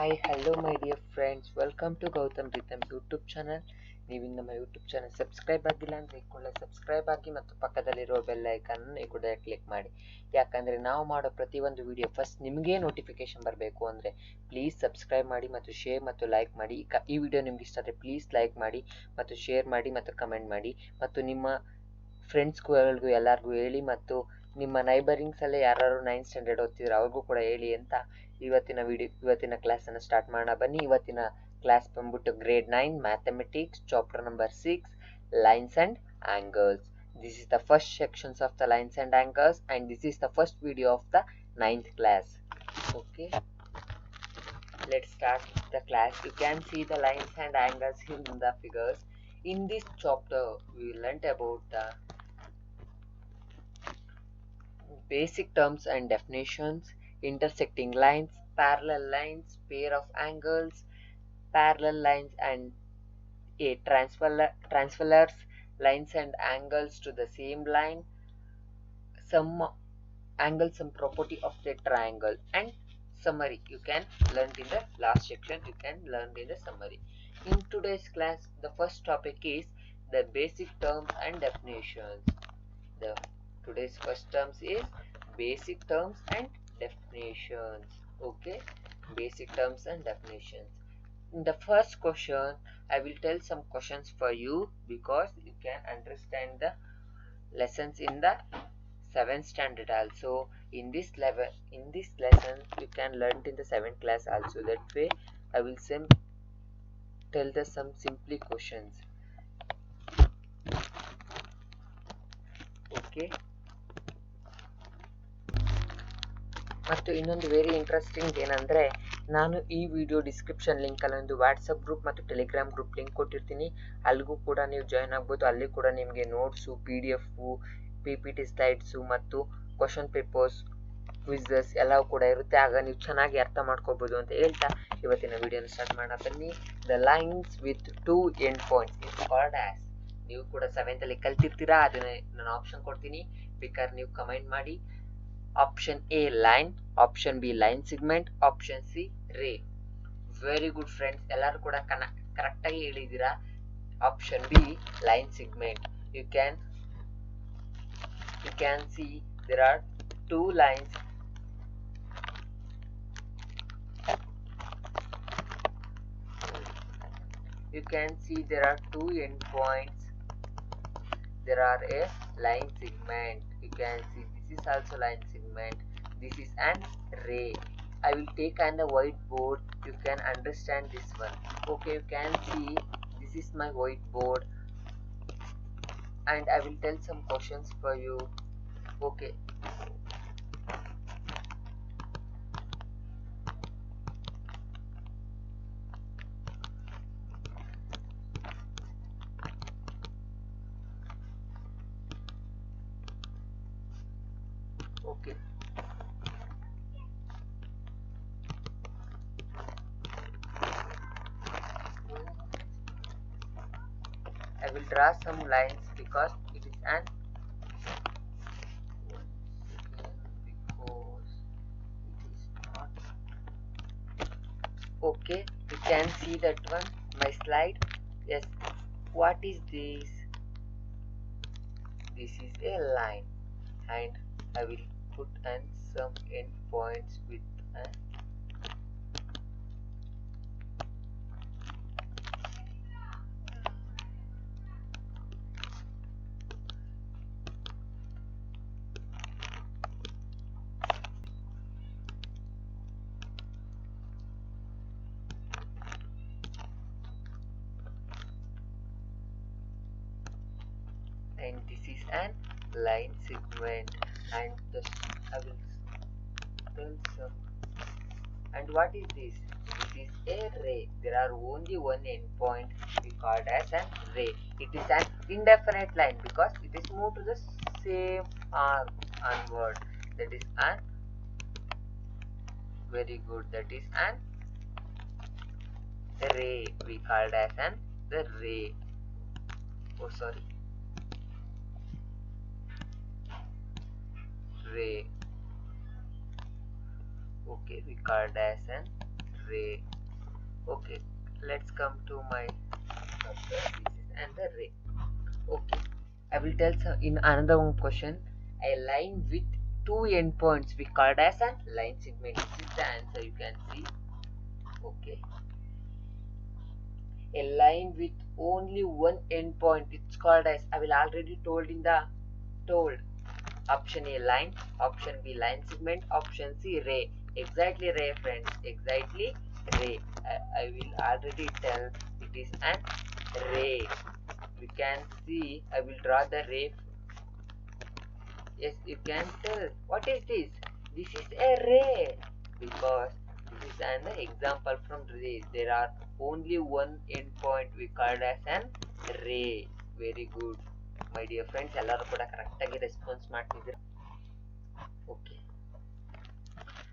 Hi hello my dear friends, welcome to Gautam Pritam YouTube channel. ನೀವು ನಮ್ಮ YouTube channel subscribe ಆಗಿಲ್ಲ ಅಂದರೆ ಈ ಕೂಡಲೇ ಸಬ್ಸ್ಕ್ರೈಬ್ ಆಗಿ ಮತ್ತು ಪಕ್ಕದಲ್ಲಿರೋ ಬೆಲ್ ಐಕನ್ನ ಈ ಕೂಡ ಕ್ಲಿಕ್ ಮಾಡಿ. ಯಾಕಂದರೆ ನಾವು ಮಾಡೋ ಪ್ರತಿಯೊಂದು ವಿಡಿಯೋ ಫಸ್ಟ್ ನಿಮಗೆ ನೋಟಿಫಿಕೇಶನ್ ಬರಬೇಕು ಅಂದರೆ ಪ್ಲೀಸ್ ಸಬ್ಸ್ಕ್ರೈಬ್ ಮಾಡಿ ಮತ್ತು ಶೇರ್ ಮತ್ತು ಲೈಕ್ ಮಾಡಿ. ಈ ವಿಡಿಯೋ ನಿಮ್ಗೆ ಇಷ್ಟ ಆದರೆ ಪ್ಲೀಸ್ ಲೈಕ್ ಮಾಡಿ ಮತ್ತು ಶೇರ್ ಮಾಡಿ ಮತ್ತು ಕಮೆಂಟ್ ಮಾಡಿ ಮತ್ತು ನಿಮ್ಮ ಫ್ರೆಂಡ್ಸ್ಗಳಿಗೂ ಎಲ್ಲರಿಗೂ ಹೇಳಿ ಮತ್ತು ನಿಮ್ಮ ನೈಬರಿಂಗ್ಸಲ್ಲೇ ಯಾರು 9th ಸ್ಟ್ಯಾಂಡರ್ಡ್ ಓದ್ತಿದ್ರು ಅವ್ರಿಗೂ ಕೂಡ ಹೇಳಿ ಅಂತ ಇವತ್ತಿನ ಕ್ಲಾಸನ್ನು ಸ್ಟಾರ್ಟ್ ಮಾಡೋಣ ಬನ್ನಿ. ಇವತ್ತಿನ ಕ್ಲಾಸ್ ಬಂದ್ಬಿಟ್ಟು grade 9 mathematics chapter number 6 lines and angles. This is the first sections of the lines and angles and this is the first video of the 9th class. Okay, let's start the class. You can see the lines and angles in the figures. In this chapter we learnt about the basic terms and definitions, intersecting lines, parallel lines, pair of angles, parallel lines and a transfers lines and angles to the same line, some angle, some property of the triangle, and summary. You can learn in the last section, you can learn in the summary. In today's class, the first topic is the basic terms and definitions. Today's first terms is basic terms and definitions. Okay, basic terms and definitions. In the first question, I will tell some questions for you because you can understand the lessons in the 7th standard also. In this lesson you can learn in the 7th class also. That way I will tell the some simply questions. Okay, ಮತ್ತು ಇನ್ನೊಂದು very interesting ಏನಂದರೆ, ನಾನು ಈ video description ಲಿಂಕಲ್ಲಿ ಒಂದು WhatsApp group ಮತ್ತು Telegram group link ಕೊಟ್ಟಿರ್ತೀನಿ. ಅಲ್ಲಿಗೂ ಕೂಡ ನೀವು ಜಾಯ್ನ್ ಆಗ್ಬೋದು. ಅಲ್ಲಿ ಕೂಡ ನಿಮಗೆ ನೋಟ್ಸು, PDF, PPT ಸ್ಲೈಡ್ಸು ಮತ್ತು ಕ್ವಶನ್ ಪೇಪರ್ಸ್, ಕ್ವಿಝಸ್ ಎಲ್ಲವೂ ಕೂಡ ಇರುತ್ತೆ. ಆಗ ನೀವು ಚೆನ್ನಾಗಿ ಅರ್ಥ ಮಾಡ್ಕೋಬೋದು ಅಂತ ಹೇಳ್ತಾ ಇವತ್ತಿನ ವಿಡಿಯೋನ ಸ್ಟಾರ್ಟ್ ಮಾಡೋಣ ಬನ್ನಿ. The lines with 2 end points is called as. ನೀವು ಕೂಡ 7th ಅಲ್ಲಿ ಕಲ್ತಿರ್ತೀರಾ, ಅದನ್ನ ನಾನು ಆಪ್ಷನ್ ಕೊಡ್ತೀನಿ, ಬೇಕಾದ್ರೆ ನೀವು ಕಮೆಂಟ್ ಮಾಡಿ. Option A line, option B line segment, option C ray. Very good friends, ಎಲ್ಲರೂ ಕೂಡ ಕರೆಕ್ಟಾಗಿ ಹೇಳಿದ್ದೀರಾ. Option B line segment. You can see there are two lines. You can see there are two endpoints. There are a line segment. You can see this is also line segment. This is an ray. I will take on the whiteboard. You can understand this one. Okay, you can see this is my whiteboard and I will tell some questions for you. Okay, okay. I will draw some lines because it is an okay. You can see that one, my slide. Yes, what is this? This is a line and I will put on some end points with an and this is an line segment and I will tell some. And what is this? This is a ray. There are only one end point. We called as an ray. It is an indefinite line because it is moved to the same arc onward. That is an very good. That is an ray. We called as the ray. Oh, sorry. Ray. Okay, we called as an ray. Okay, let's come to my and the ray. Okay, I will tell in another one question. A line with two endpoints we called as a line segment. This is the answer you can see. Okay, a line with only one endpoint, it's called as, I will already told in the told. Option A line, option B line segment, option C ray. Exactly ray, friends. Exactly ray. I will already tell it is an ray. You can see. I will draw the ray. Yes, you can tell. What is this? This is a ray because this is an example from ray. There are only one endpoint we called as an ray. Very good. My dear friends, ಎಲ್ಲರೂ ಕೂಡ correct ಆಗಿ response ಮಾಡ್ತಿದ್ದೀರಾ. Okay,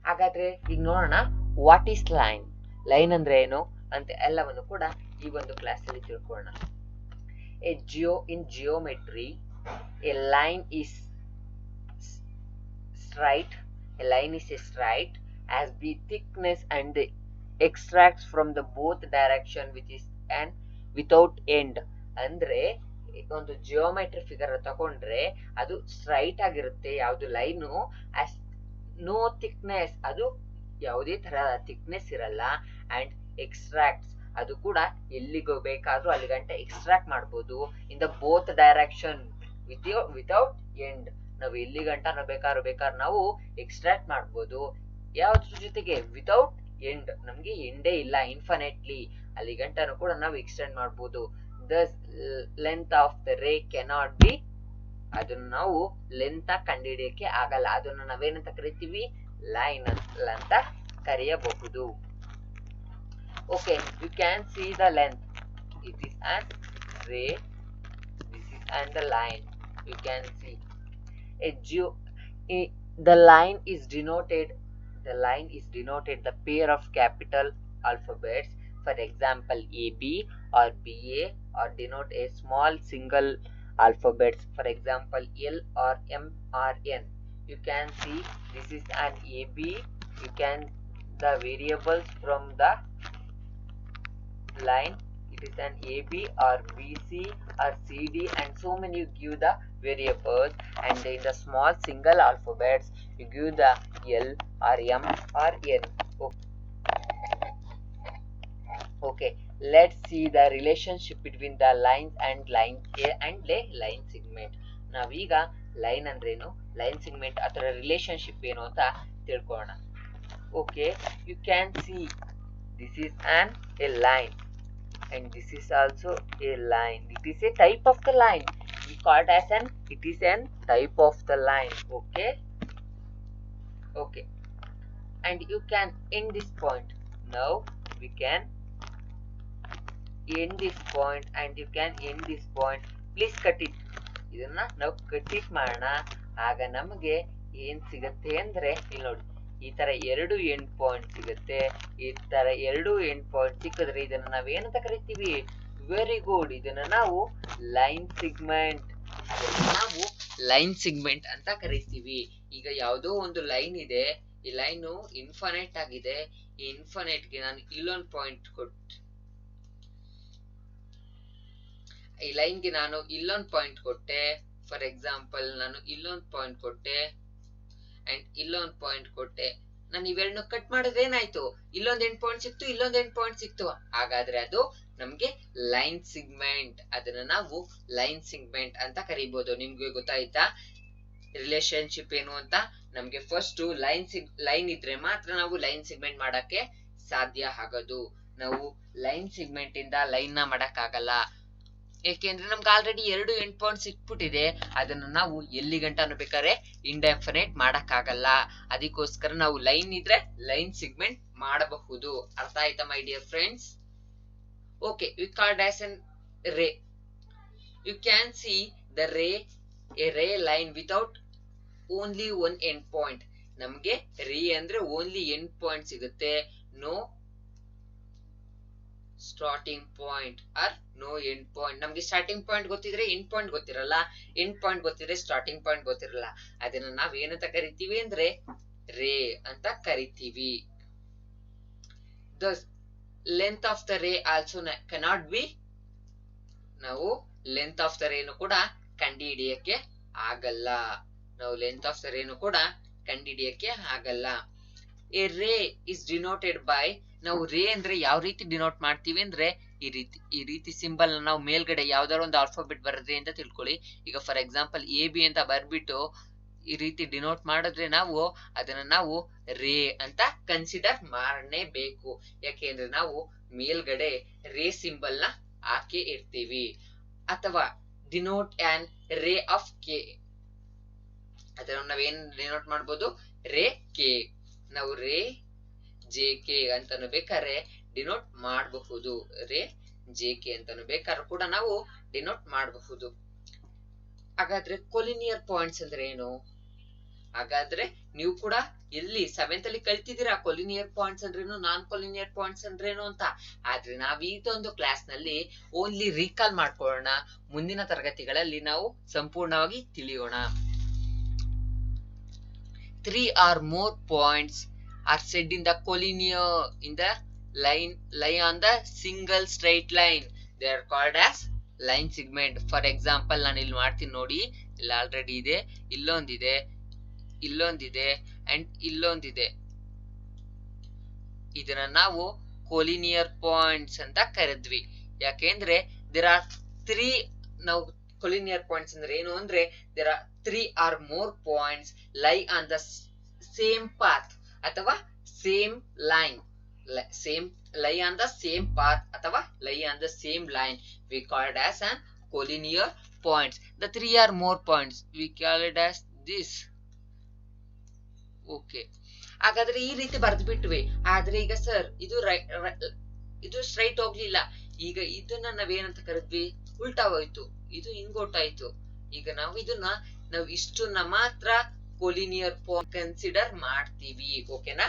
ಹಾಗಾದ್ರೆ ಈಗ ನೋಡೋಣ what is line. Line ಅಂದ್ರೆ ಏನು ಅಂತ ಎಲ್ಲವನ್ನು ಕೂಡ ಈ ಒಂದು ಕ್ಲಾಸ್ ಅಲ್ಲಿ ತಿಳ್ಕೊಳ್ಳೋಣ. In geometry, a line is straight. A line is a straight as the thickness and the extracts from the both direction which is an without end. ಅಂದ್ರೆ ಒಂದು ಜಿಯೋಮೆಟ್ರಿ ಫಿಗರ್ ತಗೊಂಡ್ರೆ ಅದು ಸ್ಟ್ರೈಟ್ ಆಗಿರುತ್ತೆ. ಯಾವ್ದು ಲೈನು ನೋ ಥಿಕ್ನೆಸ್, ಅದು ಯಾವುದೇ ತರಹದ thickness ಇರಲ್ಲ. ಅಂಡ್ ಎಕ್ಸ್ಟ್ರಾಕ್ಟ್ಸ್, ಅದು ಕೂಡ ಎಲ್ಲಿಗೋ ಬೇಕಾದ್ರೂ ಅಲ್ಲಿ ಗಂಟ ಎಕ್ಸ್ಟ್ರಾಕ್ಟ್ ಮಾಡ್ಬೋದು. In the both direction without end, ನಾವು ಎಲ್ಲಿ ಗಂಟ ನಾವು ಬೇಕಾದ್ರೆ ನಾವು ಎಕ್ಸ್ಟ್ರಾಕ್ಟ್ ಮಾಡ್ಬೋದು. ಯಾವ್ದ್ರ ಜೊತೆಗೆ? ವಿತೌಟ್ ಎಂಡ್, ನಮ್ಗೆ ಎಂಡೇ ಇಲ್ಲ, ಇನ್ಫಿನಿಟ್ಲಿ ಅಲ್ಲಿ ಗಂಟನು ಕೂಡ ನಾವು ಎಕ್ಸ್ಟೆಂಡ್ ಮಾಡ್ಬೋದು. Thus length of the ray cannot be, ಅದನ್ನ ನಾವು ಲೆಂತ್ ಕಂಡುಹಿಡಿಯಕ್ಕೆ ಆಗಲ್ಲ. ಅದನ್ನ ನಾವೇನಂತ ಕರಿತೀವಿ? ಲೈನ್ ಅಂತ ಕರೆಯಬಹುದು. Okay, you can see the length. It is an ray. This is and the line. You can see the line is denoted the pair of capital alphabets. For example, AB or BA, or denote a small single alphabets. For example, L or M or N. You can see this is an AB. You can the variables from the line. It is an AB or BC or CD, and so many you give the variables, and in the small single alphabets you give the L or M or N. Okay, let's see the relationship between the lines and line line segment. ನಾವೀಗ line ಅಂದ್ರೇನು, line segment ಅದರ relationship ಏನು ಅಂತ ತಿಳ್ಕೊಳ್ಳೋಣ. Okay, you can see this is a line, and this is also a line. It is a type of the line. We call it as it is an type of the line. Okay, and you can end this point. Now we can end this point, and you can end this point. Please cut it. ಇದನ್ನ ನಾವು cut it ಮಾಡೋಣ. ಆಗ ನಮಗೆ ಏನ್ ಸಿಗತ್ತೆ ಅಂದ್ರೆ, ಇಲ್ಲಿ ನೋಡಿ, ಈ ತರ ಎರಡು ಎಂಡ್ ಪಾಯಿಂಟ್ ಸಿಗುತ್ತೆ. ಈ ತರ ಎರಡು ಎಂಡ್ ಪಾಯಿಂಟ್ ಸಿಕ್ಕಿದ್ರೆ ಇದನ್ನ ನಾವೇನಂತ ಕರಿತೀವಿ? ವೆರಿ ಗುಡ್, ಇದನ್ನ ನಾವು ಲೈನ್ ಸಿಗ್ಮೆಂಟ್ ಅಂತ ಕರಿತೀವಿ. ಈಗ ಯಾವುದೋ ಒಂದು ಲೈನ್ ಇದೆ, ಈ ಲೈನ್ ಇನ್ಫಿನೈಟ್ ಆಗಿದೆ. ಈ ಇನ್ಫಿನೈಟ್ಗೆ ನಾನು ಇಲ್ಲೊಂದು ಪಾಯಿಂಟ್ ಈ ಲೈನ್ಗೆ ನಾನು ಇಲ್ಲೊಂದು ಪಾಯಿಂಟ್ ಕೊಟ್ಟೆ. ಫಾರ್ ಎಕ್ಸಾಂಪಲ್, ನಾನು ಇಲ್ಲೊಂದು ಪಾಯಿಂಟ್ ಕೊಟ್ಟೆ ಅಂಡ್ ಇಲ್ಲೊಂದು ಪಾಯಿಂಟ್ ಕೊಟ್ಟೆ. ನಾನು ಇವೆರಡನ್ನು ಕಟ್ ಮಾಡಿದ್ರೆ ಏನಾಯ್ತು? ಇಲ್ಲೊಂದು ಎಂಡ್ ಪಾಯಿಂಟ್ ಸಿಕ್ತು, ಇಲ್ಲೊಂದು ಎಂಡ್ ಪಾಯಿಂಟ್ ಸಿಕ್ತು. ಹಾಗಾದ್ರೆ ಅದು ನಮ್ಗೆ ಲೈನ್ ಸಿಗ್ಮೆಂಟ್. ಅದನ್ನ ನಾವು ಲೈನ್ ಸಿಗ್ಮೆಂಟ್ ಅಂತ ಕರಿಬಹುದು. ನಿಮ್ಗೆ ಗೊತ್ತಾಯ್ತಾ ರಿಲೇಶನ್ಶಿಪ್ ಏನು ಅಂತ? ನಮ್ಗೆ ಫಸ್ಟ್ ಲೈನ್ ಇದ್ರೆ ಮಾತ್ರ ನಾವು ಲೈನ್ ಸಿಗ್ಮೆಂಟ್ ಮಾಡಕ್ಕೆ ಸಾಧ್ಯ ಆಗೋದು. ನಾವು ಲೈನ್ ಸಿಗ್ಮೆಂಟ್ ಇಂದ ಲೈನ್ ನ ಮಾಡಕ್ ಆಗಲ್ಲ. ಯಾಕೆಂದ್ರೆ ನಮ್ಗೆ ಆಲ್ರೆಡಿ ಎರಡು ಎಂಡ್ ಪಾಯಿಂಟ್ ಸಿಕ್ಬಿಟ್ಟಿದೆ. ಅದನ್ನ ನಾವು ಎಲ್ಲಿ ಗಂಟನೂ ಬೇಕಾದ್ರೆ ಇಂಡೆಫಿನೈಟ್ ಮಾಡಕ್ ಆಗಲ್ಲ. ಅದಕ್ಕೋಸ್ಕರ ನಾವು ಲೈನ್ ಇದ್ರೆ ಲೈನ್ ಸಿಗ್ಮೆಂಟ್ ಮಾಡಬಹುದು. ಅರ್ಥ ಆಯ್ತಾ my dear friends? Okay, we called as an ray. You can see the ray, a ray line without only one end point. ನಮ್ಗೆ ರೇ ಅಂದ್ರೆ ಓನ್ಲಿ ಎಂಡ್ ಪಾಯಿಂಟ್ ಸಿಗುತ್ತೆ. No starting point or no end point. ನಮ್ಗೆ starting point ಗೊತ್ತಿದ್ರೆ end point ಗೊತ್ತಿರಲ್ಲ, end point ಗೊತ್ತಿದ್ರೆ starting point ಗೊತ್ತಿರಲ್ಲ. ಅದನ್ನ ನಾವ್ ಏನಂತ ಕರಿತೀವಿ ಅಂದ್ರೆ ರೇ ಅಂತ ಕರಿತೀವಿ. The length of the ray also cannot be, ನಾವು ಲೆಂತ್ ಆಫ್ ದ ರೇನು ಕೂಡ ಕಂಡುಹಿಡಿಯಕ್ಕೆ ಆಗಲ್ಲ. ನಾವು ಲೆಂತ್ ಆಫ್ ದ ರೇನು ಕೂಡ ಕಂಡುಹಿಡಿಯಕ್ಕೆ ಆಗಲ್ಲ. ಎ ರೇ ಇಸ್ ಡಿನೋಟೆಡ್ ಬೈ, ನಾವು ರೇ ಅಂದ್ರೆ ಯಾವ ರೀತಿ ಡಿನೋಟ್ ಮಾಡ್ತೀವಿ ಅಂದ್ರೆ ಈ ರೀತಿ ಸಿಂಬಲ್ ನಾವು ಮೇಲ್ಗಡೆ ಯಾವ್ದಾದ್ರು ಒಂದು ಆಲ್ಫಾಬೆಟ್ ಬರದ್ರಿ ಅಂತ ತಿಳ್ಕೊಳ್ಳಿ. ಈಗ ಫಾರ್ ಎಕ್ಸಾಂಪಲ್ AB ಅಂತ ಬರ್ಬಿಟ್ಟು ಈ ರೀತಿ ಡಿನೋಟ್ ಮಾಡಿದ್ರೆ ನಾವು ಅದನ್ನ ನಾವು ರೇ ಅಂತ ಕನ್ಸಿಡರ್ ಮಾಡಲೇಬೇಕು. ಯಾಕೆಂದ್ರೆ ನಾವು ಮೇಲ್ಗಡೆ ರೇ ಸಿಂಬಲ್ ನ ಹಾಕಿ ಇರ್ತೀವಿ. ಅಥವಾ denote on ray of K, ಅದನ್ನ ನಾವೇನ್ ಡಿನೋಟ್ ಮಾಡ್ಬೋದು, ರೇ ಕೆ. ನಾವು ರೇ JK ಅಂತಾನು ಬೇಕಾದ್ರೆ ಡಿನೋಟ್ ಮಾಡಬಹುದು, ರೇ JK ಅಂತಾನು ಬೇಕಾದ್ರೂ ಕೂಡ ನಾವು ಡಿನೋಟ್ ಮಾಡಬಹುದು. ಹಾಗಾದ್ರೆ ಕೊಲಿನಿಯರ್ ಪಾಯಿಂಟ್ಸ್ ಅಂದ್ರೆ ಏನು? ಹಾಗಾದ್ರೆ ನೀವು ಕೂಡ ಎಲ್ಲಿ 7th ಅಲ್ಲಿ ಕಲ್ತಿದ್ದೀರಾ ಕೊಲಿನಿಯರ್ ಪಾಯಿಂಟ್ಸ್ ಅಂದ್ರೇನು, ನಾನ್ ಕೊಲಿನಿಯರ್ ಪಾಯಿಂಟ್ಸ್ ಅಂದ್ರೇನು ಅಂತ. ಆದ್ರೆ ನಾವ್ ಇದೊಂದು ಕ್ಲಾಸ್ ನಲ್ಲಿ ಓನ್ಲಿ ರೀಕಾಲ್ ಮಾಡ್ಕೊಳ್ಳೋಣ, ಮುಂದಿನ ತರಗತಿಗಳಲ್ಲಿ ನಾವು ಸಂಪೂರ್ಣವಾಗಿ ತಿಳಿಯೋಣ. 3 or more points are said in the collinear in the lie on the single straight line. They are called as line segment. For example, ನಾನು ಇಲ್ಲಿ ಮಾಡ್ತೀನಿ ನೋಡಿ, ಇಲ್ಲಿ ಆಲ್ರೆಡಿ ಇದೆ, ಇಲ್ಲೊಂದಿದೆ, ಇಲ್ಲೊಂದಿದೆ ಅಂಡ್ ಇಲ್ಲೊಂದಿದೆ. ಇದನ್ನ ನಾವು ಕೊಲಿನಿಯರ್ ಪಾಯಿಂಟ್ಸ್ ಅಂತ ಕರೆದ್ವಿ. ಯಾಕೆಂದ್ರೆ ದೇರ್ ಆರ್ 3, ನಾವು ಕೊಲಿನಿಯರ್ ಪಾಯಿಂಟ್ಸ್ ಅಂದ್ರೆ ಏನು ಅಂದ್ರೆ there are 3 or more points lie on the same path ಅಥವಾ same line, lie on the same path ಅಥವಾ lie on the same line, we call it as an collinear points. The 3 or more points we call it as this. Okay, ಹಾಗಾದ್ರೆ ಈ ರೀತಿ ಬರ್ದು ಬಿಟ್ವಿ. ಆದ್ರೆ ಈಗ sir ಇದು ಸ್ಟ್ರೈಟ್ ಹೋಗ್ಲಿಲ್ಲ, ಈಗ ಇದನ್ನ ನಾವೇನಂತ ಕರೆದ್ವಿ, ಉಲ್ಟಾ ಹೋಯ್ತು, ಇದು ಹಿಂಗೊಟ್ಟಾಯ್ತು. ಈಗ ನಾವು ಇದನ್ನ ಇಷ್ಟನ್ನ ಮಾತ್ರ ಕೊಲಿನಿಯರ್ ಪಾಯಿಂಟ್ ಕನ್ಸಿಡರ್ ಮಾಡ್ತೀವಿ. ಓಕೆನಾ?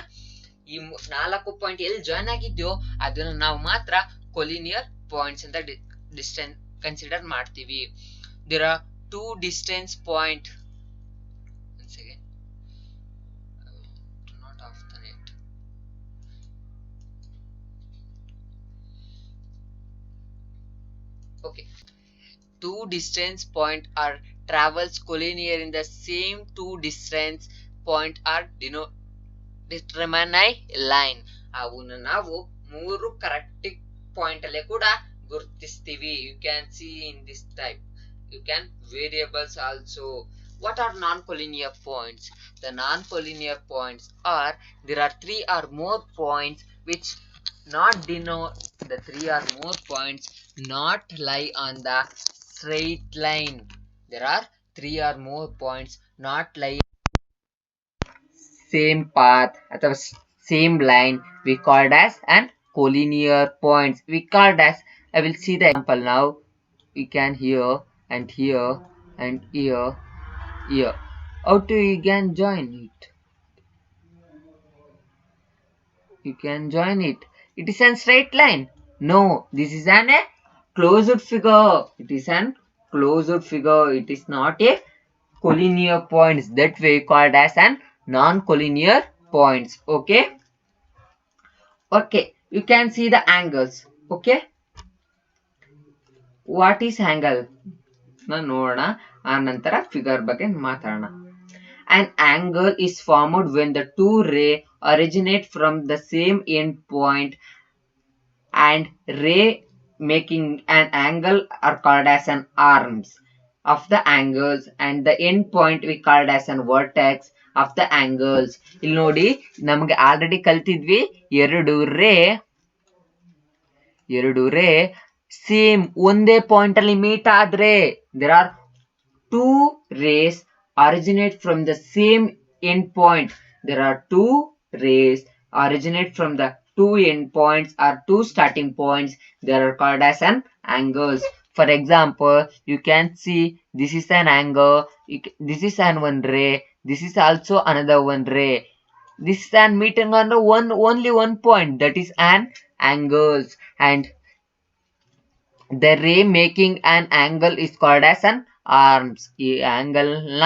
ಈ 4 ಪಾಯಿಂಟ್ ಎಲ್ಲಿ ಜಾಯ್ನ್ ಆಗಿದ್ಯೋ ಅದನ್ನ ನಾವು ಮಾತ್ರ ಕೊಲಿನಿಯರ್ ಪಾಯಿಂಟ್ಸ್ ಅಂತ ಡಿಸ್ಟೆನ್ಸ್ ಕನ್ಸಿಡರ್ ಮಾಡ್ತೀವಿ. There are 2 distance point. Okay, 2 distance point are travels collinear in the same 2 distance point are determine line. ಅವನ್ನ ನಾವು 3 ಕರೆಕ್ಟ್ ಪಾಯಿಂಟ್ ಅಲ್ಲೇ ಕೂಡ ಗುರುತಿಸ್ತೀವಿ. You can see in this type, you can variables also. What are non-collinear points? The non-collinear points are, there are 3 or more points which not denote, the 3 or more points not lie on the straight line. There are 3 or more points not lie same path ಅಥವಾ same line, we called as an collinear points. We called as, I will see the example now. We can here and here and here. How to you can join it? You can join it. It is a straight line. No, this is a closed figure. It is an closed figure. It is not a collinear points. That way called as an non-collinear points. Okay. Okay. You can see the angles. Okay. What is angle? ನೋಡೋಣ, ಆ ನಂತರ figure ಬಗ್ಗೆ ಮಾತಾಡೋಣ. An angle is formed when the two rays originate from the same end point, and ray making an angle are called as an arms of the angles, and the end point we called as an vertex of the angles. ಇಲ್ಲಿ ನೋಡಿ, ನಮಗೆ already ಕಲ್ತಿದ್ವಿ, ಎರಡು ರೇ same ಒಂದೇ point ಅಲ್ಲಿ meet ಆದ್ರೆ, there are 2 rays originate from the same end point. There are 2 rays originate from the 2 end points or 2 starting points. They are called as an angles. For example, you can see this is an angle, this is an one ray, this is also another one ray. This is an meeting on only one point, that is an angles, and the ray making an angle is called as an arms. ಈ angle ನ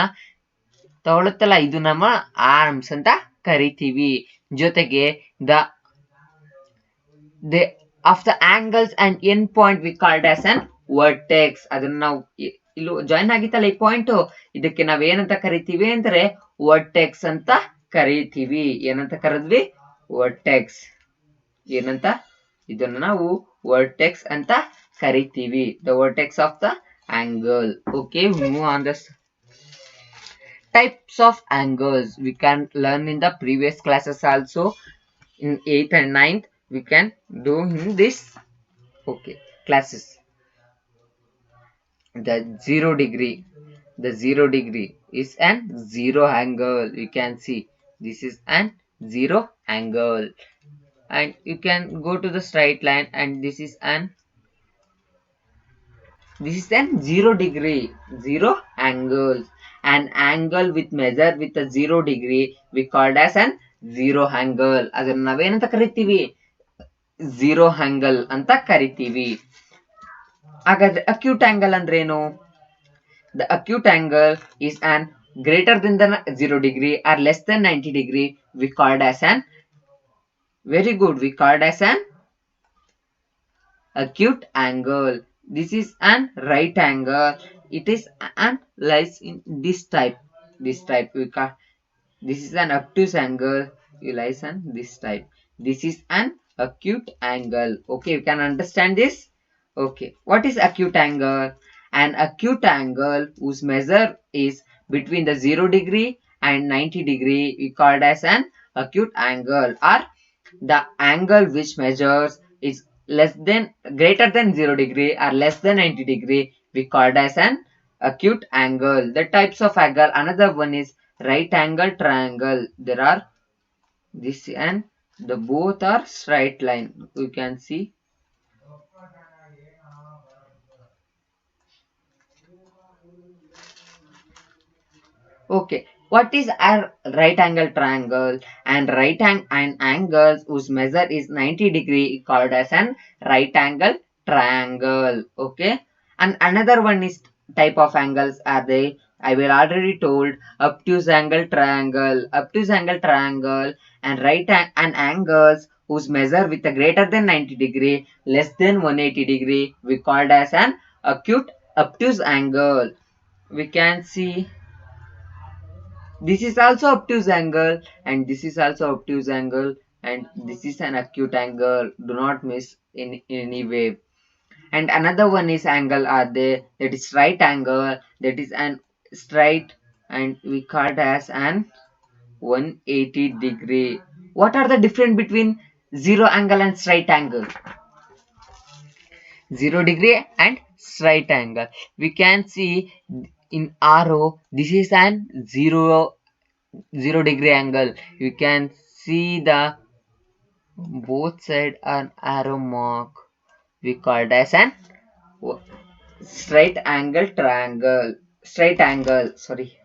ತಗೊಳುತ್ತಲ್ಲ, ಇದು ನಮ್ಮ arms ಅಂತ ಕರಿತೀವಿ. ಜೊತೆಗೆ the of the angles and end point we called as an vertex. ಅದನ್ನ ನಾವು ಇಲ್ಲೂ ಜಾಯಿನ್ ಆಗಿತ್ತಲ್ಲ ಈ ಪಾಯಿಂಟ್, ಇದಕ್ಕೆ ನಾವ್ ಏನಂತ ಕರಿತೀವಿ ಅಂದ್ರೆ ವರ್ಟೆಕ್ಸ್ ಅಂತ ಕರಿತೀವಿ. ಏನಂತ ಕರೆದ್ವಿ? ವರ್ಟೆಕ್ಸ್. ಏನಂತ? ಇದನ್ನ ನಾವು ವರ್ಟೆಕ್ಸ್ ಅಂತ ಕರಿತೀವಿ. The vertex of the angle. Okay, we move on this types of angles we can learn in the previous classes also. In 8th and 9th we can do in this classes. The 0 degree is an zero angle. You can see this is an zero angle, and you can go to the straight line, and this is an 0 degree, zero angle. An angle with measure with a 0 degree we called as an zero angle. ಅದನ್ನ ನಾವೇನಂತ ಕರಿತೀವಿ? zero angle ಅಂತ ಕರಿತೀವಿ. ಹಾಗಾದ್ರೆ acute angle ಅಂದ್ರೆ ಏನು? The acute angle is an greater than the 0 degree or less than 90 degree. We called as an we called as an acute angle. This is an right angle. It is an lies in this type. We call this is an obtuse angle. It lies on this type. This is an acute angle. Okay, you can understand this. Okay, what is acute angle? An acute angle whose measure is between the 0 degree and 90 degree we called as an acute angle, or the angle which measures is less than greater than 0 degree or less than 90 degree we called as an acute angle. The types of angle, another one is right angle triangle. There are this and the both are straight line. You can see. Okay, what is a right angle triangle? And angles whose measure is 90 degree called as an right angle triangle. Okay, and another one is type of angles are they? I will already told obtuse angle triangle, and and angles whose measure with a greater than 90 degree, less than 180 degree we called as an acute obtuse angle. We can see this is also obtuse angle, and this is also obtuse angle, and this is an acute angle. Do not miss in any way. And another one is angle are there, that is right angle, that is an straight, and we call it as an 180 degree. What are the difference between zero angle and straight angle? 0 degree and straight angle. We can see in arrow this is an 0 degree angle. You can see the both side an arrow mark. We called as an straight angle triangle. Straight angle, sorry.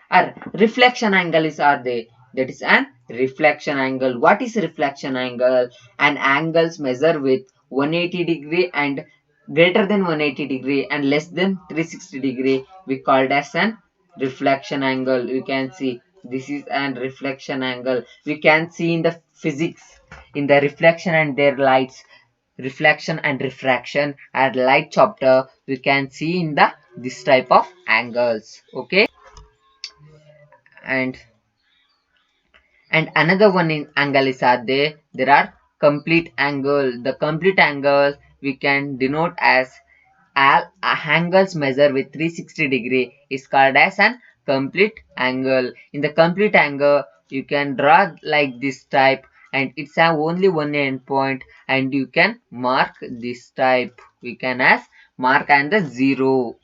Or reflection angle is are they? That is an reflection angle. What is reflection angle? An angles measure with 180 degree and greater than 180 degree and less than 360 degree. We called as an reflection angle. You can see this is an reflection angle. We can see in the physics, in the reflection and their lights, reflection and refraction and light chapter, we can see in the this type of angles. Okay, and another one in angle is are there are complete angle. The complete angle we can denote as all angles measure with 360 degree is called as an complete angle. In the complete angle you can draw like this type, and it's have only one end point, and you can mark this type. We can as mark and the zero.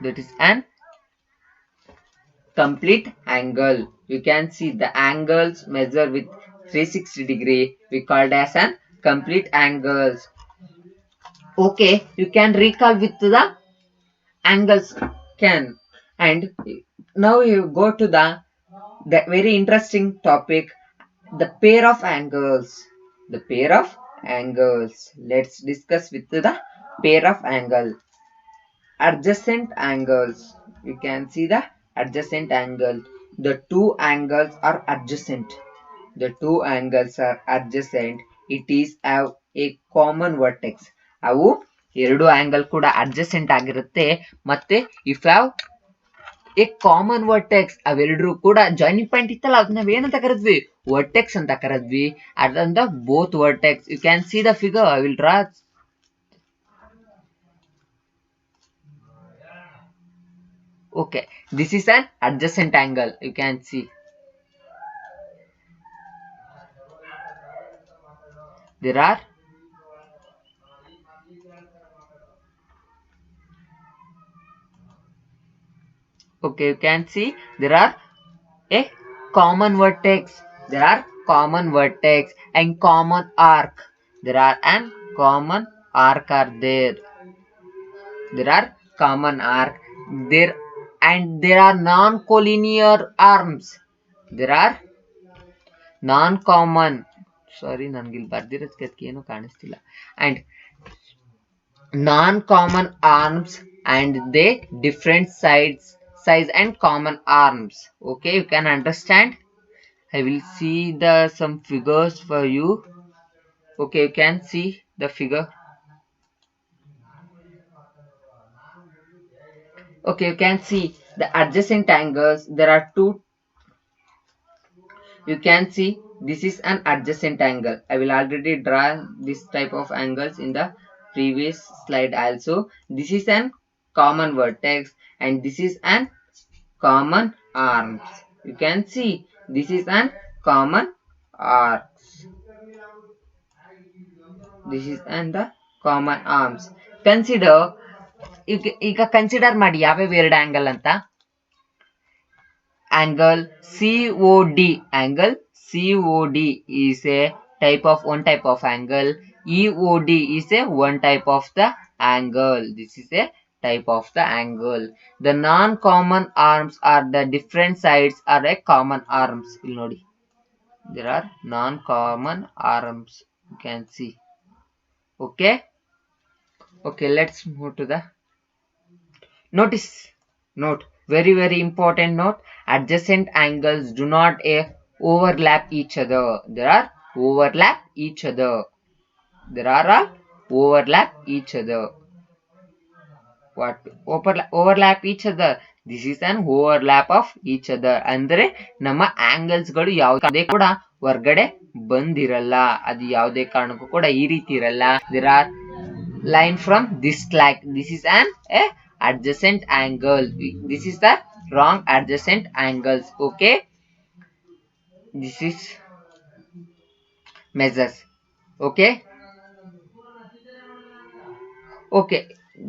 That is an complete angle. You can see the angles measure with 360 degree. We called as an complete angles. Okay, you can recall with the angles can. And now you go to the very interesting topic, the pair of angles. The pair of angles. Let's discuss with the pair of angle. adjacent angles. You can see the adjacent angle. The two angles are adjacent. The two angles are adjacent. It is have a common vertex. ಅವು ಎರಡು angle ಕೂಡ adjacent ಆಗಿರುತ್ತೆ ಮತ್ತೆ if have a common vertex ಅವೆರಡರು ಕೂಡ joining point ಇತ್ತಲ್ಲ ಅದನ್ನ ನಾವೇನಂತ ಕರೆದ್ವಿ ವರ್ಟೆಕ್ಸ್ ಅಂತ ಕರೆದ್ವಿ ಅದಂತ both vertex you can see the figure I will draw okay this is an adjacent angle you can see there are okay you can see there are a common vertex there are common vertex and common arc there are an common arc are there are common arc there and there are non-collinear arms there are non-common sorry ನನಗಿಲ್ಲಿ ಬರ್ದಿರೋದಕ್ಕೆ ಏನು ಕಾಣಿಸ್ತಿಲ್ಲ and non-common arms and they different size and common arms okay you can understand I will see the some figures for you okay you can see the figure okay you can see the adjacent angles there are two you can see this is an adjacent angle I will already draw this type of angles in the previous slide also this is an common vertex and this is an common arms you can see this is an common arcs this is and the common arms consider ಈಗ consider ಮಾಡಿ ಯಾವ್ಯಾವ ಎರಡು angle ಅಂತ angle COD angle COD is a one type of angle EOD is a one type of the angle this is a type of the angle the non-common arms are the different sides are a common arms ಇಲ್ಲಿ ನೋಡಿ there are non-common arms you can see okay let's move to the note very important note adjacent angles do not overlap each other there are overlap each other what overlap each other this is an overlap of each other ಅಂದ್ರೆ ನಮ್ಮ angles ಗಳು ಯಾವುದೇ ಕೂಡ ಹೊರಗಡೆ ಬಂದಿರಲ್ಲ ಅದು ಯಾವುದೇ ಕಾರಣಕ್ಕೂ ಕೂಡ ಈ ರೀತಿ ಇರಲ್ಲ there are line from this like this is an adjacent angle this is the wrong adjacent angles okay this is measures okay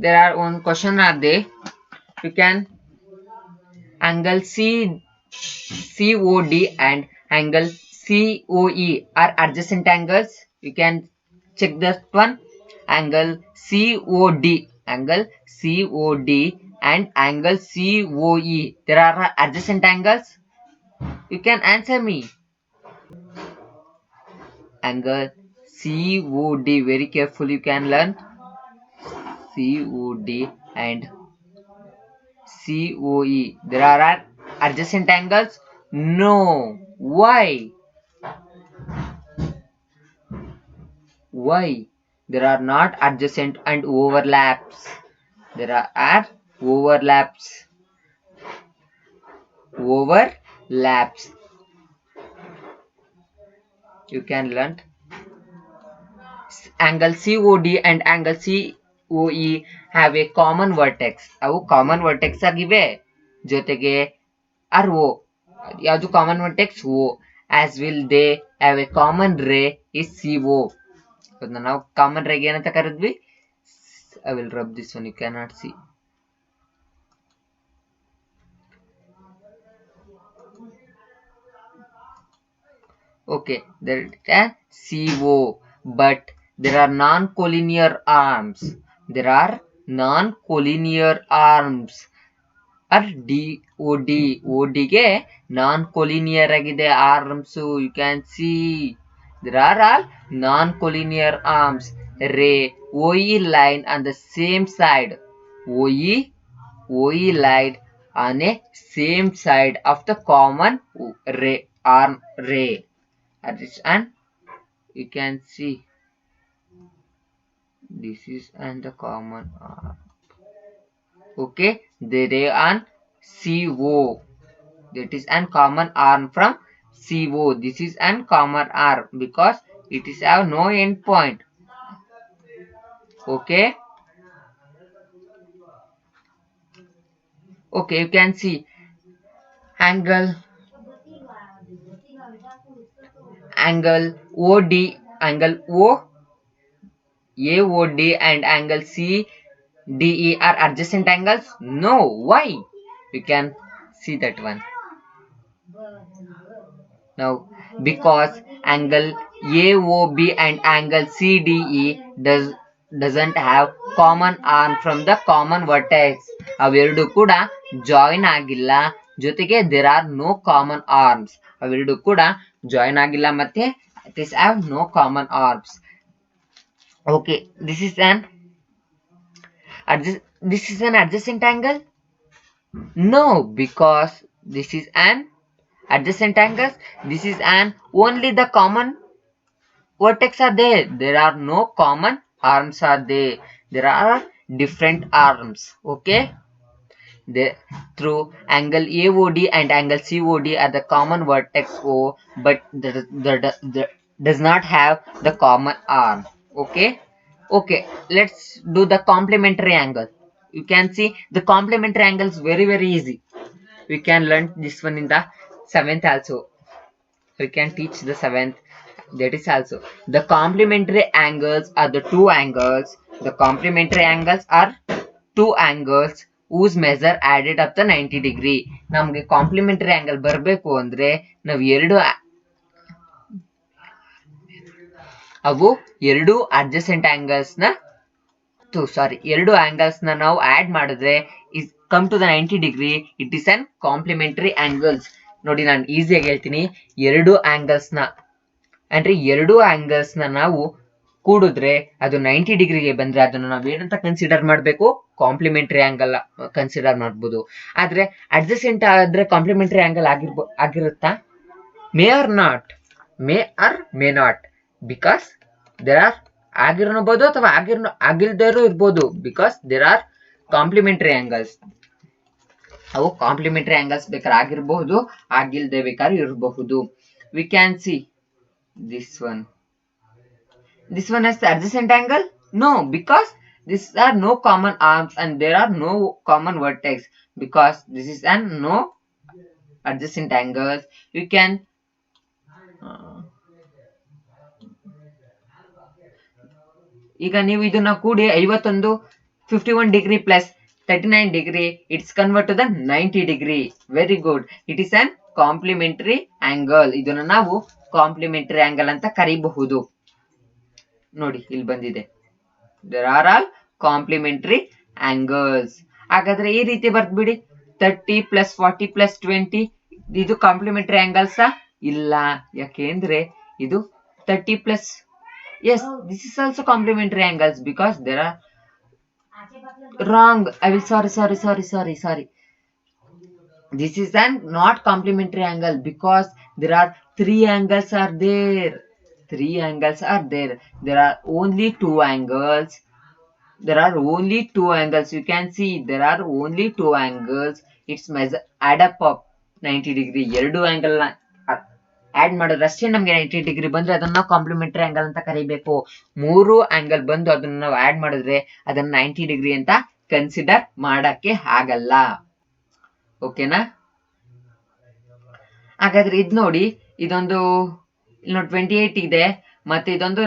there are one question are there you can angle COD and angle COE are adjacent angles you can check that one angle COD and angle COE there are adjacent angles you can answer me angle COD very carefully you can learn COD and COE there are adjacent angles no why there are not adjacent and overlaps there are overlaps you can learn angle COD and angle COE have a common vertex ಅವು common vertex ಆಗಿವೆ ಜೊತೆಗೆ RO ಯಾವುದು common vertex O as will they have a common ray is CO ಅದನ್ನ ನಾವು common ರೇಗೆ ಏನಂತ ಕರೆದ್ವಿ I will rub this one you cannot see okay there is CO but there are non-collinear arms or OD ಗೆ non-collinear ಆಗಿದೆ arms you can see there are all non-collinear arms ray OE line on the same side OE light on a same side of the common ray arm ray. And you can see this is and the common arm. Okay, the ray on CO, that is an common arm from CO. This is an common arm because it is have no end point. Okay, you can see angle OD, angle AOD and angle CDE are adjacent angles? No. Why? You can see that one. Now, because angle AOB and angle CDE doesn't have common arm from the common vertex. ಅವೆರಡು ಕೂಡ join ಆಗಿಲ್ಲ, ಜೊತೆಗೆ there are no common arms. ಅವೆರಡು ಕೂಡ join ಆಗಿಲ್ಲ ಮತ್ತೆ this have no common arms. Okay, this is an adjacent angle? No, because this is an adjacent angles. This is an only the common vertex are there. There are no common arms are there. There are different arms. Okay, through angle AOD and angle COD are the common vertex O, but the does not have the common arm. Okay, let's do the complementary angle. You can see the complementary angle is very easy. We can learn this one in the 7th also. We can teach the 7th. That is also the complementary angles are the two angles. The complementary angles are two angles whose measure added up to 90 degree. ನಮಗೆ complementary angle ಬರಬೇಕು ಅಂದ್ರೆ ನಾವು ಎರಡು adjacent angles ನ ಎರಡು angles ನ ನಾವು add ಮಾಡಿದ್ರೆ is come to the 90 degree. It is an complementary angles. ನೋಡಿ ನಾನು ಈಸಿಯಾಗಿ ಹೇಳ್ತೀನಿ, ಎರಡು angles ನ ಅಂದ್ರೆ ಎರಡು angles ನ ನಾವು ಕೂಡಿದ್ರೆ ಅದು 90 ಡಿಗ್ರಿಗೆ ಬಂದ್ರೆ ಅದನ್ನು ನಾವು ಏನಂತ ಕನ್ಸಿಡರ್ ಮಾಡಬೇಕು? ಕಾಂಪ್ಲಿಮೆಂಟರಿ ಆಂಗಲ್ ಕನ್ಸಿಡರ್ ಮಾಡಬಹುದು. ಆದ್ರೆ ಅಡ್ಜಸೆಂಟ್ ಆದ್ರೆ ಕಾಂಪ್ಲಿಮೆಂಟರಿ ಆಂಗಲ್ ಆಗಿರುತ್ತಾ? May or may not because there are ಆಗಿರಬಹುದು ಅಥವಾ ಆಗಿಲ್ದೇರೂ ಇರ್ಬೋದು. Because there are complementary angles. ಅವು ಕಾಂಪ್ಲಿಮೆಂಟರಿ ಆಂಗಲ್ಸ್ ಬೇಕಾದ್ರೆ ಆಗಿರಬಹುದು, ಆಗಿಲ್ದೇ ಬೇಕಾದ್ರೆ ಇರಬಹುದು. We can see this one has the adjacent angle? No, because these are no common arms and there are no common vertex. Because this is an no adjacent angles. You can ಈಗ ನೀವು ಇದನ್ನ ಕೂಡಿ 51 degree plus 39 degree, it's convert to the 90 degree. Very good. It is an complementary angle. ಇದನ್ನ ನಾವು complementary angle ಅಂತ ಕರೀಬಹುದು. ನೋಡಿ ಇಲ್ಲಿ ಬಂದಿದೆ, there are all complementary angles. ಹಾಗಾದ್ರೆ ಈ ರೀತಿ ಬರ್ದ್ಬಿಡಿ, 30 + 40 + 20 ಇದು ಕಾಂಪ್ಲಿಮೆಂಟರಿ ಆಂಗಲ್ಸ್ ಇಲ್ಲ. ಯಾಕೆಂದ್ರೆ ಇದು 30 plus, yes, this is also complementary angles because there are wrong. I will sorry. This is an not complementary angle because there are three angles are there. There are only two angles. You can see there are only two angles. It's measure add up of 90 degree. ಎರಡು angle add ಮಾಡಿದ್ರೆ ಅಷ್ಟೇ ನಮ್ಗೆ 90 degree ಬಂದ್ರೆ ಅದನ್ನ ನಾವು complementary angle ಅಂತ ಕರಿಬೇಕು. ಮೂರು ಆಂಗಲ್ ಬಂದು ಅದನ್ನ ನಾವು ಆಡ್ ಮಾಡಿದ್ರೆ ಅದನ್ನ 90 ಡಿಗ್ರಿ ಅಂತ ಕನ್ಸಿಡರ್ ಮಾಡಕ್ಕೆ ಆಗಲ್ಲ. ಓಕೆನಾ? ಹಾಗಾದ್ರೆ ಇದ್ ನೋಡಿ, ಇದೊಂದು 28 ಇದೆ, ಮತ್ತೆ ಇದೊಂದು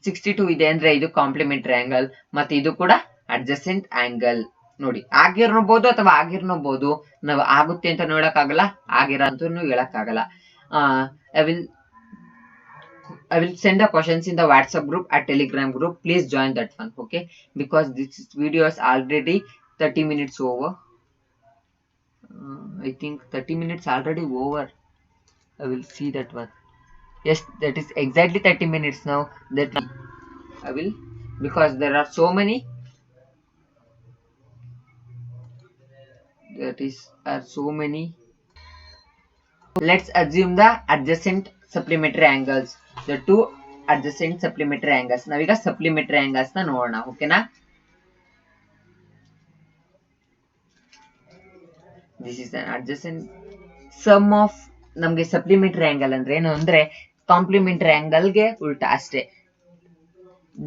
62 ಇದೆ. ಅಂದ್ರೆ ಇದು ಕಾಂಪ್ಲಿಮೆಂಟರಿ ಆಂಗಲ್, ಮತ್ತೆ ಇದು ಕೂಡ ಅಡ್ಜಸೆಂಟ್ ಆಂಗಲ್. ನೋಡಿ, ಆಗಿರ್ಬಹುದು ಅಥವಾ ಆಗಿರ್ಬಹುದು. ನಾವು ಆಗುತ್ತೆ ಅಂತ ನೋಡಕ್ಕಾಗಲ್ಲ, ಆಗಿರ ಅಂತೂ ಹೇಳಕ್ಕಾಗಲ್ಲ. I will send the questions in the WhatsApp group or Telegram group. Please join that one, okay? Because this video is already 30 minutes over. I think 30 minutes already over. I will see that one. Yes, that is exactly 30 minutes now. That I will, because there are so many That is are so many. Let's assume the adjacent supplementary angles. The two adjacent supplementary angles. ನಾವೀಗ supplementary angles ನ ನೋಡೋಣ. ಓಕೆನಾ? This is an adjacent sum of ನಮಗೆ supplementary angle ಅಂದ್ರೆ ಏನು ಅಂದ್ರೆ complementary angle ಗೆ ಉಲ್ಟಾ ಅಷ್ಟೇ.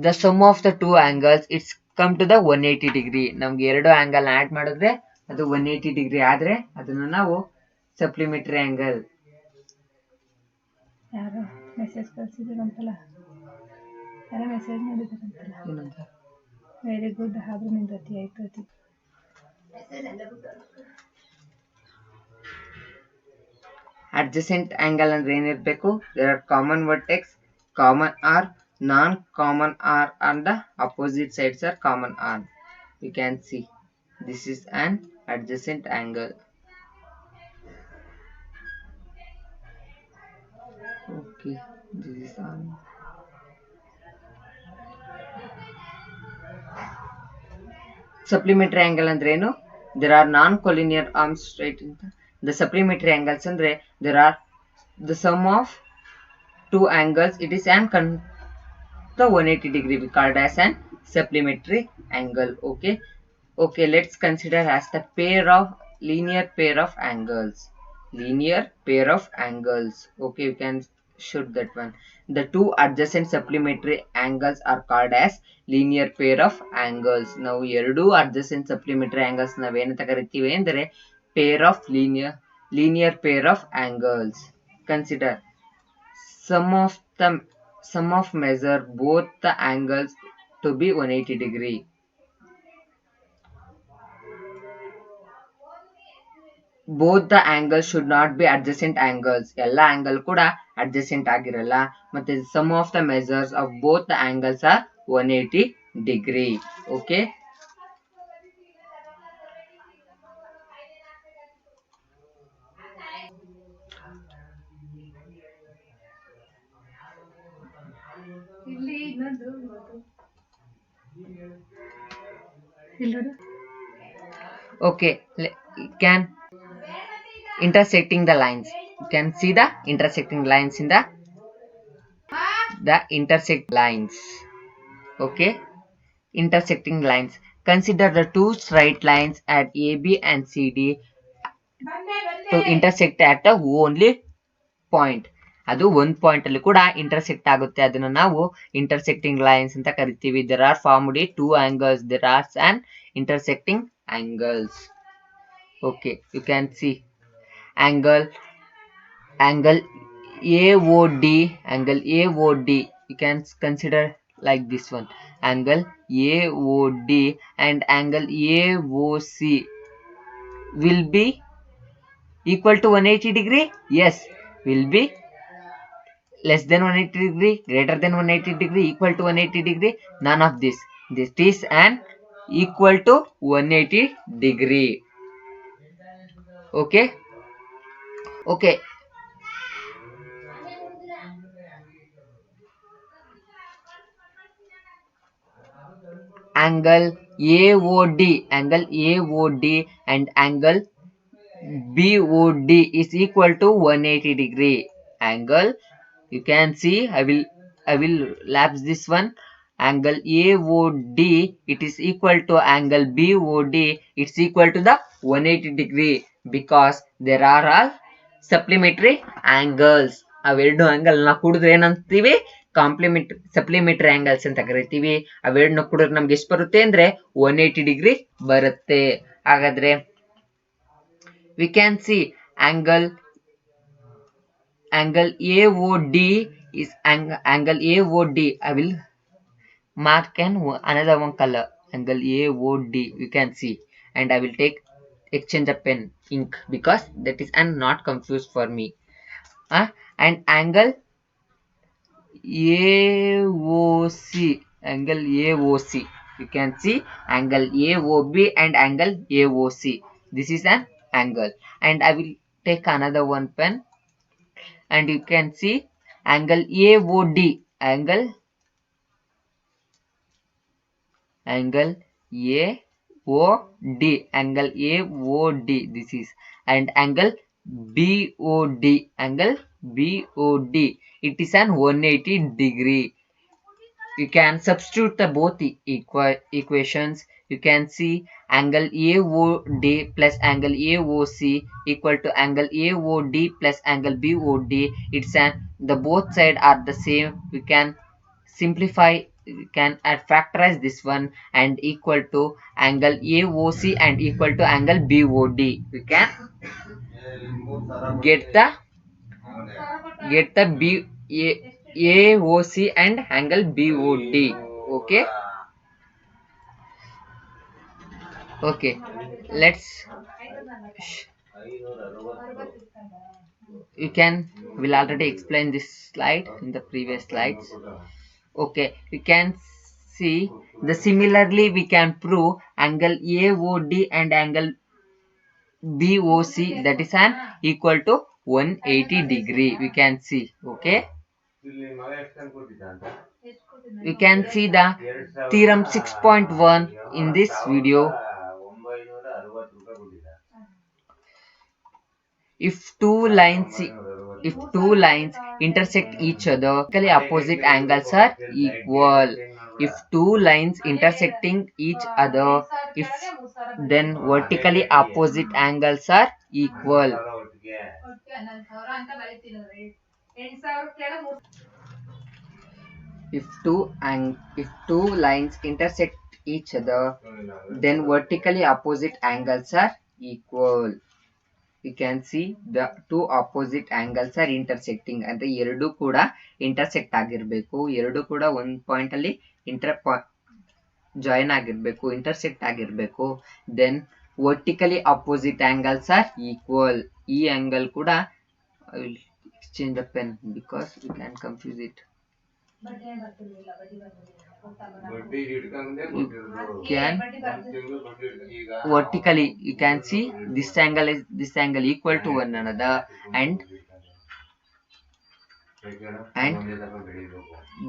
The sum of the two angles it's come to the 180 degree. ನಮ್ಗೆ ಎರಡು ಆಂಗಲ್ ಆಡ್ ಮಾಡಿದ್ರೆ ಅದು 180 ಡಿಗ್ರಿ ಆದ್ರೆ ಅದನ್ನು ನಾವು supplementary angle. ಯಾರೋ ಮೆಸೇಜ್ ಕಳಿಸಿದ್ರಂತಲ್ಲ, ಯಾರೋ ಮೆಸೇಜ್ ಮಾಡಿದ್ರಂತಲ್ಲ, ಏನಂತ? ವೆರಿ ಗುಡ್, ಆದ್ರೂ ನಿನ್ ರತಿ ಆಯ್ತು. Adjacent angle ಅಂದ್ರೆ ಏನಿರಬೇಕು? There are common vertex, common R, non-common R, and the opposite sides are common R. You can see this is an adjacent angle. Okay, this is on. Supplementary angle ಅಂದ್ರೆ ಏನು? There are non-collinear arms straight in the supplementary angles andre there are the sum of two angles. It is an the 180 degree we called as an supplementary angle. Okay, let's consider as the linear pair of angles. Okay, you can shoot that one. The two adjacent supplementary angles are called as linear pair of angles. Now ಎರಡು adjacent supplementary angles ನಾವೇನಂತ ಕರಿತೀವಿ ಅಂದರೆ pair of linear pair of angles. Consider sum of measure both the angles to be 180 degree. Both the angles should not be adjacent angles. ಎಲ್ಲ angle ಕೂಡ adjacent ಆಗಿರಲ್ಲ. ಮತ್ತೆ sum of the measures of both the angles are 180 degree. Okay. Okay, can intersecting the lines. You can see the intersecting lines in the intersect lines. Okay, intersecting lines. Consider the two straight lines at AB and CD to intersect at the only point. ಅದು ಒಂದು point ಅಲ್ಲಿ ಕೂಡ intersect ಆಗುತ್ತೆ. ಅದನ್ನ ನಾವು intersecting lines ಅಂತ ಕರಿತೀವಿ. There are formed two angles. There are an intersecting angles. Okay, you can see angle AOD, you can consider like this one, angle AOD and angle AOC will be equal to 180 degree. Yes, will be less than 180 degree, greater than 180 degree, equal to 180 degree. None of this. This is an equal to 180 degree. Okay. Angle AOD and angle BOD is equal to 180 degree. Angle, you can see, I will lapse this one. Angle AOD, it is equal to angle BOD, it's equal to the 180 degree because there are all supplementary angles. ಅವೆರಡು angle ನ ಕೂಡಿದ್ರೆ ಏನಂತೀವಿ? Supplementary angles ಅಂತ ಕರಿತೀವಿ. ಅವೆರಡನ್ನ ಕೂಡಿದ್ರೆ ನಮ್ಗೆ ಎಷ್ಟು ಬರುತ್ತೆ ಅಂದ್ರೆ 180 degree ಬರುತ್ತೆ. ಹಾಗಾದ್ರೆ we can see angle AOD is angle AOD. I will mark another one color, angle AOD, you can see, and I will take exchange a pen ink because that is not confused for me. And angle AOC, you can see angle AOB and angle AOC. This is an angle, and I will take another one pen and you can see angle AOD, angle AOD, angle AOD, this is, and angle BOD, angle BOD, it is an 180 degree. You can substitute the both equations. You can see angle AOD plus angle AOC equal to angle AOD plus angle BOD. It's an, the both side are the same. We can simplify, we can add factorize this one and equal to angle AOC and equal to angle BOD. We can get the B AOC and angle BOD. Okay. Okay, let's, you can, will already explain this slide in the previous slides. Okay, you can see the similarly we can prove angle AOD and angle BOC, that is an equal to 180 degree. We can see. Okay, you can see the theorem 6.1 in this video. If two lines intersect each other, vertically opposite angles are equal. If two lines intersecting each other, if then vertically opposite angles are equal. If two lines intersect each other, then vertically opposite angles are equal. You can see the two opposite angles are intersecting, ಅಂದ್ರೆ ಎರಡು ಕೂಡ intersect ಆಗಿರಬೇಕು, ಎರಡು ಕೂಡ ಒಂದು point ಅಲ್ಲಿ join ಆಗಿರಬೇಕು, intersect ಆಗಿರಬೇಕು. then vertically opposite angles are equal. ಈ angle ಕೂಡ, I will exchange the pen because you can confuse it. You can vertically, you can see this angle equal to one another, and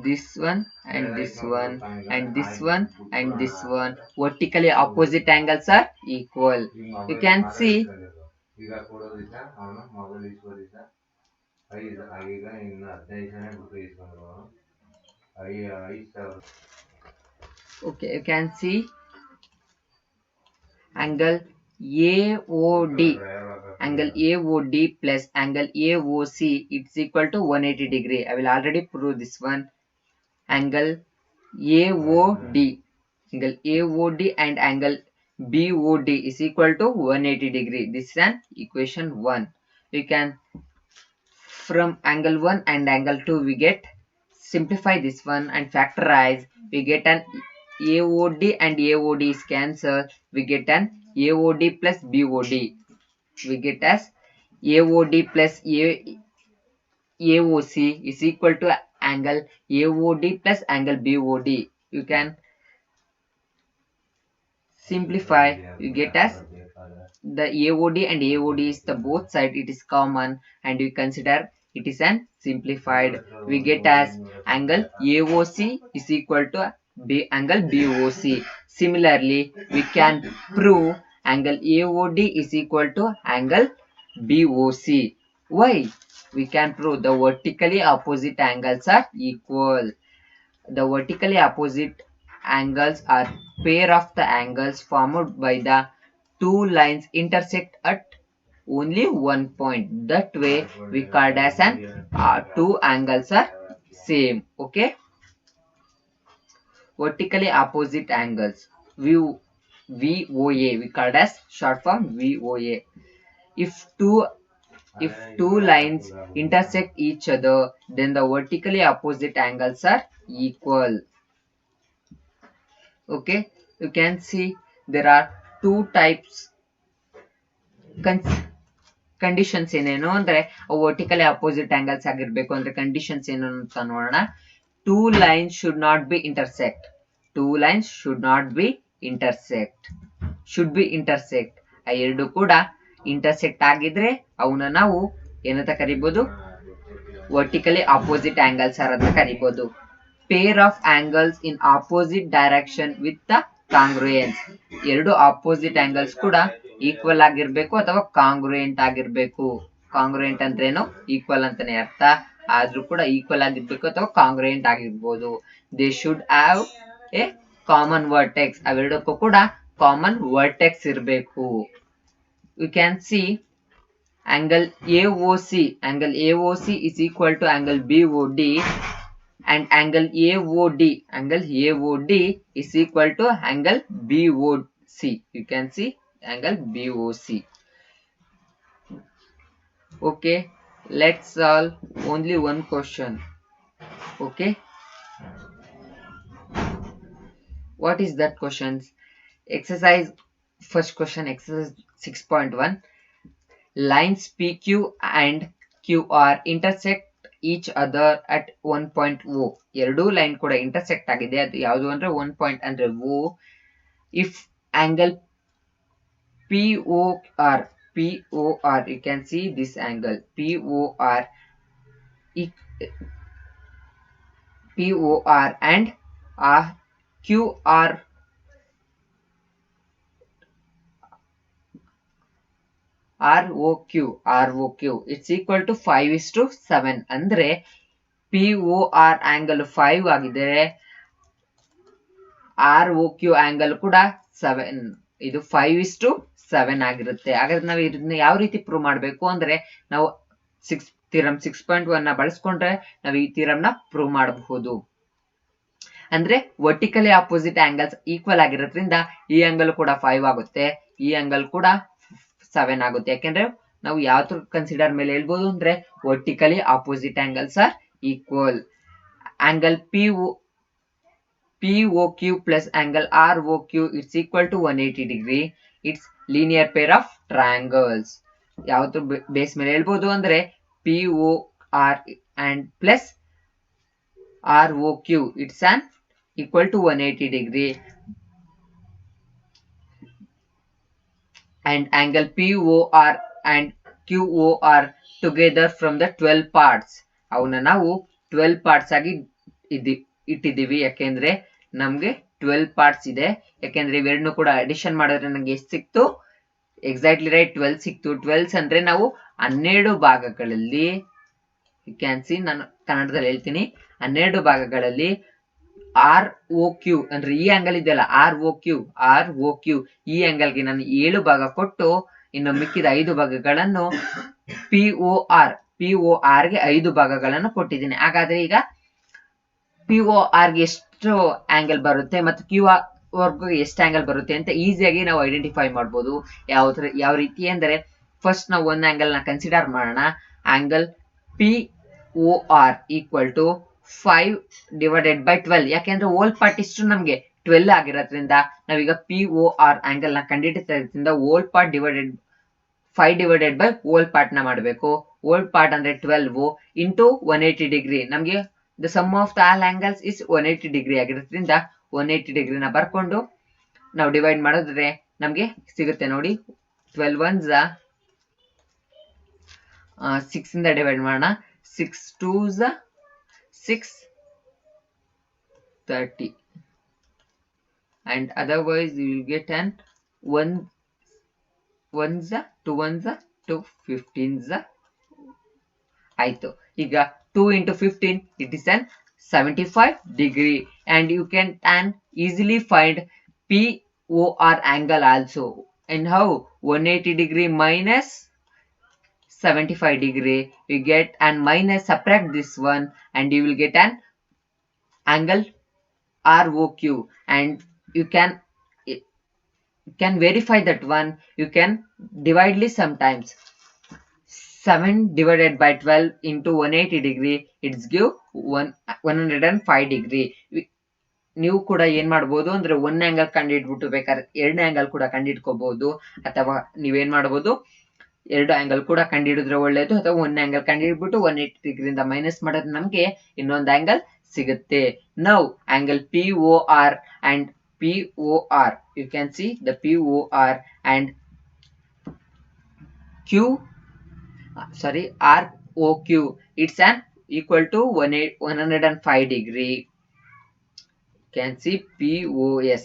this one and this one and this one and this one, vertically opposite angles are equal. You can see okay, you can see angle AOD plus angle AOC, it's equal to 180 degree. I will already prove this one. Angle AOD and angle BOD is equal to 180 degree. This is an equation 1. We can, from angle 1 and angle 2 we get, simplify this one and factorize, we get an AOD and AOD is cancelled, we get an AOD plus BOD. We get as AOD plus AOC is equal to angle AOD plus angle BOD. You can simplify, you get as the AOD and AOD is the both side, it is common, and we consider it is an simplified. We get as angle AOC is equal to angle BOC. Similarly, we can prove angle AOD is equal to angle BOC. Why? We can prove the vertically opposite angles are equal. The vertically opposite angles are pair of the angles formed by the two lines intersect at only one point. That way we called as an two angles are same. Okay, vertically opposite angles, VOA, we called as short form VOA. If two lines intersect each other, then the vertically opposite angles are equal. Okay, you can see there are two types conditions ಏನೇನು ಅಂದ್ರೆ vertically opposite angles ಆಗಿರ್ಬೇಕು ಅಂದ್ರೆ conditions ಏನು ಅಂತ ನೋಡೋಣ. Two lines should not be intersect, should be intersect. ಆ ಎರಡು ಕೂಡ ಇಂಟರ್ಸೆಕ್ಟ್ ಆಗಿದ್ರೆ ಅವನ್ನ ನಾವು ಏನಂತ ಕರಿಬಹುದು, ವರ್ಟಿಕಲಿ ಅಪೋಸಿಟ್ ಆಂಗಲ್ಸ್ ಅಂತ ಕರಿಬಹುದು. Pair of angles in opposite direction with the congruence. ಎರಡು ಆಪೋಸಿಟ್ ಆಂಗಲ್ಸ್ ಕೂಡ ಈಕ್ವಲ್ ಆಗಿರ್ಬೇಕು ಅಥವಾ ಕಾಂಗ್ರುಯೆಂಟ್ ಆಗಿರ್ಬೇಕು. ಕಾಂಗ್ರುಯೆಂಟ್ ಅಂದ್ರೇನು, ಈಕ್ವಲ್ ಅಂತಾನೆ ಅರ್ಥ, ಆದ್ರೂ ಕೂಡ ಈಕ್ವಲ್ ಆಗಿರ್ಬೇಕು ಅಥವಾ ಕಾಂಗ್ರುಯೆಂಟ್ ಆಗಿರ್ಬೋದು. They should have a common vertex, ಅವೆರಡಕ್ಕೂ ಕೂಡ ಕಾಮನ್ ವರ್ಟೆಕ್ಸ್ ಇರಬೇಕು. You can see angle AOC, angle AOC is equal to angle BOD, and angle AOD is equal to angle BOC. You can see angle BOC. Okay, let's solve only one question. Okay, what is that question? First question, exercise 6.1. Lines PQ and QR intersect each other at one point O. ಎರಡು line ಕೂಡ intersect ಆಗಿದೆ, ಅದು ಯಾವುದು ಅಂದ್ರೆ one point ಅಂದ್ರೆ O. If angle POR, you can see this angle POR and QR ROQ it's equal to 5:7. ಅಂದ್ರೆ POR angle 5 ಆಗಿದ್ರೆ ROQ angle ಕೂಡ 7, ಇದು 5:7 ಆಗಿರುತ್ತೆ. ಹಾಗಾದ್ರೆ ನಾವು ಇದನ್ನ ಯಾವ ರೀತಿ ಪ್ರೂವ್ ಮಾಡಬೇಕು ಅಂದ್ರೆ, ನಾವು ಥಿಯರಮ್ 6.1 ನ ಬಳಸ್ಕೊಂಡ್ರೆ ನಾವು ಈ ಥಿಯರಮ್ ನ ಪ್ರೂವ್ ಮಾಡಬಹುದು. ಅಂದ್ರೆ ವರ್ಟಿಕಲಿ ಆಪೋಸಿಟ್ ಆಂಗಲ್ಸ್ ಈಕ್ವಲ್ ಆಗಿರೋದ್ರಿಂದ ಈ ಆಂಗಲ್ ಕೂಡ 5 ಆಗುತ್ತೆ, ಈ ಆಂಗಲ್ ಕೂಡ 7 ಆಗುತ್ತೆ. ಯಾಕೆಂದ್ರೆ ನಾವು ಯಾವ ಕನ್ಸಿಡರ್ ಮೇಲೆ ಹೇಳ್ಬೋದು ಅಂದ್ರೆ vertically opposite angles are equal. Angle POQ plus angle ROQ it's equal to 180 degree. It's linear pair of triangles. ಯಾವ್ದು ಬೇಸ್ ಮೇಲೆ ಹೇಳ್ಬೋದು ಅಂದ್ರೆ POR and plus ROQ it's an equal to 180 degree. And angle POR and QOR together from the 12 parts. ಅವನ್ನ ನಾವು 12 parts ಆಗಿ ಇಟ್ಟಿದ್ದೀವಿ, ಯಾಕೆಂದ್ರೆ ನಮ್ಗೆ 12 parts ಇದೆ. ಯಾಕೆಂದ್ರೆ ಇವೆರಡನ್ನು ಕೂಡ ಅಡಿಷನ್ ಮಾಡಿದ್ರೆ ನಂಗೆ ಎಷ್ಟು ಸಿಕ್ತು, ಎಕ್ಸಾಕ್ಟ್ಲಿ ರೈಟ್ 12 ಸಿಕ್ತು. 12 ಅಂದ್ರೆ ನಾವು 12 ಭಾಗಗಳಲ್ಲಿ, ಯು ಕ್ಯಾನ್ ಸಿ, ನಾನು ಕನ್ನಡದಲ್ಲಿ ಹೇಳ್ತೀನಿ, 12 ಭಾಗಗಳಲ್ಲಿ ROQ ಅಂದ್ರೆ ಈ ಆಂಗಲ್ ಇದೆಯಲ್ಲ ROQ ಈ ಆಂಗಲ್ಗೆ ನಾನು 7 ಭಾಗ ಕೊಟ್ಟು ಇನ್ನು ಮಿಕ್ಕಿದ 5 ಭಾಗಗಳನ್ನು POR ಗೆ 5 ಭಾಗಗಳನ್ನು ಕೊಟ್ಟಿದ್ದೀನಿ. ಹಾಗಾದ್ರೆ ಈಗ POR ಗೆ ಎಷ್ಟು ಆಂಗಲ್ ಬರುತ್ತೆ ಮತ್ತು QR ಗೆ ಎಷ್ಟು ಆಂಗಲ್ ಬರುತ್ತೆ ಅಂತ ಈಸಿಯಾಗಿ ನಾವು ಐಡೆಂಟಿಫೈ ಮಾಡ್ಬೋದು. ಯಾವ ರೀತಿ ಅಂದ್ರೆ, ಫಸ್ಟ್ ನಾವು ಒಂದು ಆಂಗಲ್ ನ ಕನ್ಸಿಡರ್ ಮಾಡೋಣ. Angle POR equal to 5/12. ಯಾಕೆಂದ್ರೆ ಹೋಲ್ ಪಾರ್ಟ್ ಇಷ್ಟು ನಮ್ಗೆ 12 ಆಗಿರೋದ್ರಿಂದ ನಾವೀಗ POR ಆಂಗಲ್ ನ ಕಂಡುಹಿಡಿತಾ ಇರೋದ್ರಿಂದ ಹೋಲ್ ಪಾರ್ಟ್ 5 ಹೋಲ್ ಪಾರ್ಟ್ ನ ಮಾಡಬೇಕು. ಹೋಲ್ ಪಾರ್ಟ್ ಅಂದ್ರೆ 12 ಇಂಟು 180 ಡಿಗ್ರಿ. ನಮ್ಗೆ the sum of the all angles is 180 degree ಆಗಿರೋದ್ರಿಂದ 180 ಡಿಗ್ರಿನ ಬರ್ಕೊಂಡು ನಾವು ಡಿವೈಡ್ ಮಾಡಿದ್ರೆ ನಮ್ಗೆ ಸಿಗುತ್ತೆ ನೋಡಿ. 12 ones 6 ಇಂದ ಡಿವೈಡ್ ಮಾಡೋಣ. 6 2s 6 30, and otherwise you will get an 1 ones 2 ones 2 15s ಆಯ್ತು. ಈಗ 2 into 15 it is an 75 degree, and you can easily find POR angle also. And how? 180 degree minus 75 degree you get, and minus subtract this one and you will get an angle ROQ, and you can verify that one. You can divide this sometimes. 7/12 into 180 degree it's give 105 degree. ನೀವು ಕೂಡ ಏನ್ ಮಾಡ್ಬೋದು ಅಂದ್ರೆ ಒಂದ್ angle ಕಂಡು ಹಿಡ್ಬಿಟ್ಟು ಬೇಕಾದ್ರೆ ಎರಡನೇ angle ಕೂಡ ಕಂಡು ಹಿಡ್ಕೋಬಹುದು, ಅಥವಾ ನೀವೇನ್ ಮಾಡ್ಬೋದು, 2 ಆಂಗಲ್ ಕೂಡ ಕಂಡು ಹಿಡಿದ್ರೆ ಒಳ್ಳೇದು, ಅಥವಾ ಒಂದ್ ಆಂಗಲ್ ಕಂಡು ಹಿಡ್ಬಿಟ್ಟು 180 ಡಿಗ್ರಿಯಿಂದ ಮೈನಸ್ ಮಾಡಿದ್ರೆ ನಮ್ಗೆ ಇನ್ನೊಂದು ಆಂಗಲ್ ಸಿಗುತ್ತೆ. Now angle POR and POR, you can see the POR and ROQ it's an equal to 105 degree. You can see POS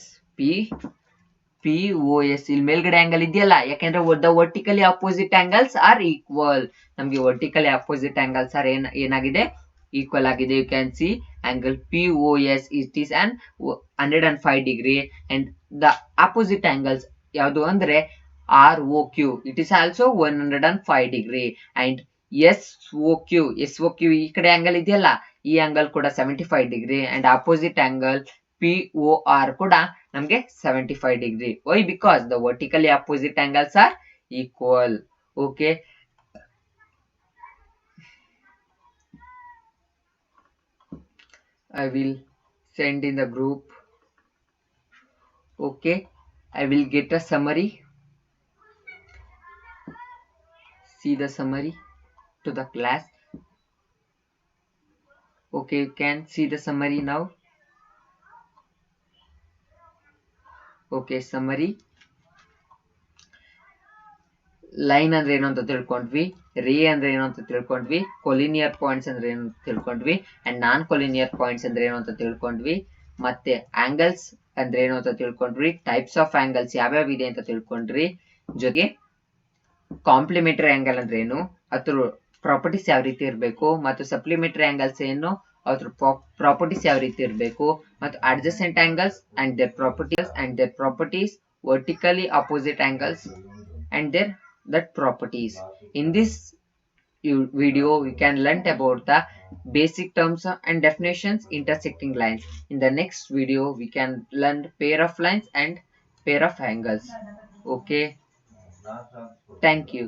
P O S ಇಲ್ಲಿ ಮೇಲ್ಗಡೆ ಆಂಗಲ್ ಇದೆಯಲ್ಲ, ಯಾಕೆಂದ್ರೆ the vertically opposite angles are equal. ನಮ್ಗೆ vertically opposite angles are ಏನಾಗಿದೆ, equal ಆಗಿದೆ. You can see angle P O S it is on 105 degree and the opposite angles ಯಾವುದು ಅಂದ್ರೆ R O Q it is also 105 degree and S O Q ಈ ಕಡೆ angle ಇದೆಯಲ್ಲ, ಈ angle ಕೂಡ 75 degree and opposite angle P O R ಕೂಡ ನಮಗೆ 75 degree. Why? Because the vertically opposite angles are equal. Okay, I will send in the group. Okay, I will get a summary. See the summary to the class. Okay, you can see the summary now. Okay, summary. Line ಅಂದ್ರೆ ಏನು ಅಂತ ತಿಳ್ಕೊಂಡ್ವಿ, ರೇ ಅಂದ್ರೆ ಏನು ಅಂತ ತಿಳ್ಕೊಂಡ್ವಿ, collinear points ಅಂದ್ರೆ ಏನು ಅಂತ ತಿಳ್ಕೊಂಡ್ವಿ ಅಂಡ್ ನಾನ್ ಕೊಲಿನಿಯರ್ ಪಾಯಿಂಟ್ಸ್ ಅಂದ್ರೆ ಏನು ಅಂತ ತಿಳ್ಕೊಂಡ್ವಿ, ಮತ್ತೆ ಆಂಗಲ್ಸ್ ಅಂದ್ರೆ ಏನು ಅಂತ ತಿಳ್ಕೊಂಡ್ವಿ, ಟೈಪ್ಸ್ ಆಫ್ ಆಂಗಲ್ಸ್ ಯಾವ್ಯಾವ ಇದೆ ಅಂತ ತಿಳ್ಕೊಂಡ್ರಿ, ಜೊತೆಗೆ ಕಾಂಪ್ಲಿಮೆಂಟರಿ ಆಂಗಲ್ ಅಂದ್ರೆ ಏನು, ಅದ್ರ ಪ್ರಾಪರ್ಟೀಸ್ ಯಾವ ರೀತಿ ಇರಬೇಕು, ಮತ್ತು ಸಪ್ಲಿಮೆಂಟರಿ ಆಂಗಲ್ಸ್ ಏನು, ಅದ್ರ ಪ್ರಾಪರ್ಟೀಸ್ ಯಾವ ರೀತಿ ಇರಬೇಕು, ಮತ್ತು adjacent angles and there properties, vertically opposite angles and that properties. In this video we can learn about the basic terms and definitions, intersecting lines. In the next video we can learn pair of lines and pair of angles. Okay, thank you.